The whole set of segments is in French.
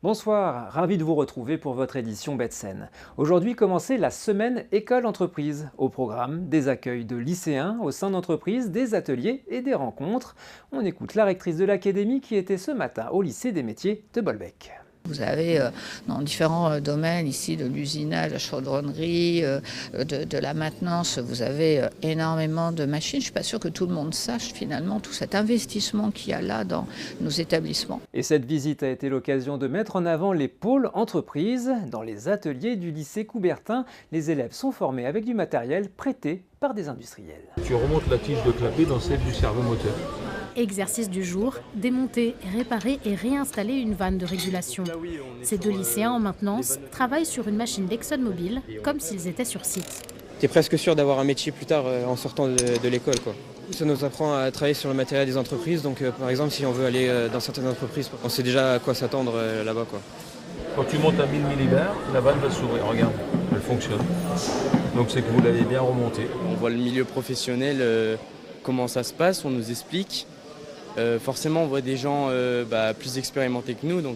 Bonsoir, ravi de vous retrouver pour votre édition Betsen. Aujourd'hui commençait la semaine École-Entreprise. Au programme, des accueils de lycéens au sein d'entreprises, des ateliers et des rencontres. On écoute la rectrice de l'académie qui était ce matin au lycée des métiers de Bolbec. Vous avez dans différents domaines ici de l'usinage, de la chaudronnerie, de la maintenance, vous avez énormément de machines. Je ne suis pas sûre que tout le monde sache finalement tout cet investissement qu'il y a là dans nos établissements. Et cette visite a été l'occasion de mettre en avant les pôles entreprises. Dans les ateliers du lycée Coubertin, les élèves sont formés avec du matériel prêté par des industriels. Tu remontes la tige de clapet dans celle du servomoteur. Exercice du jour, démonter, réparer et réinstaller une vanne de régulation. Ces deux lycéens en maintenance travaillent sur une machine d'ExxonMobil comme s'ils étaient sur site. Tu es presque sûr d'avoir un métier plus tard en sortant de l'école, quoi. Ça nous apprend à travailler sur le matériel des entreprises. Donc par exemple, si on veut aller dans certaines entreprises, on sait déjà à quoi s'attendre là-bas, quoi. Quand tu montes à 1000 millibars, la vanne va s'ouvrir, regarde, elle fonctionne. Donc c'est que vous l'avez bien remonté. On voit le milieu professionnel, comment ça se passe, on nous explique. Forcément, on voit des gens plus expérimentés que nous, donc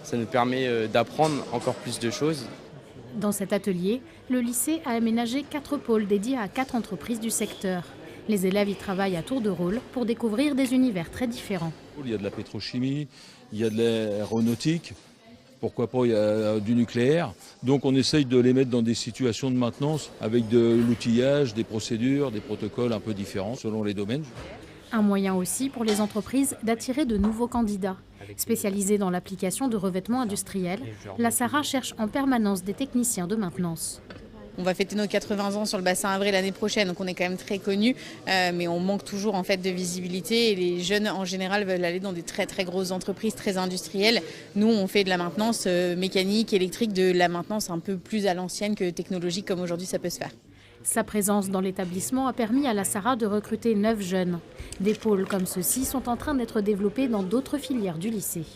ça nous permet d'apprendre encore plus de choses. Dans cet atelier, le lycée a aménagé 4 pôles dédiés à 4 entreprises du secteur. Les élèves y travaillent à tour de rôle pour découvrir des univers très différents. Il y a de la pétrochimie, il y a de l'aéronautique, pourquoi pas il y a du nucléaire. Donc on essaye de les mettre dans des situations de maintenance avec de l'outillage, des procédures, des protocoles un peu différents selon les domaines. Un moyen aussi pour les entreprises d'attirer de nouveaux candidats. Spécialisée dans l'application de revêtements industriels, la SARA cherche en permanence des techniciens de maintenance. On va fêter nos 80 ans sur le bassin Havrais l'année prochaine, donc on est quand même très connus, mais on manque toujours en fait de visibilité et les jeunes en général veulent aller dans des très très grosses entreprises, très industrielles. Nous on fait de la maintenance mécanique, électrique, de la maintenance un peu plus à l'ancienne que technologique comme aujourd'hui ça peut se faire. Sa présence dans l'établissement a permis à la SARA de recruter 9 jeunes. Des pôles comme ceux-ci sont en train d'être développés dans d'autres filières du lycée.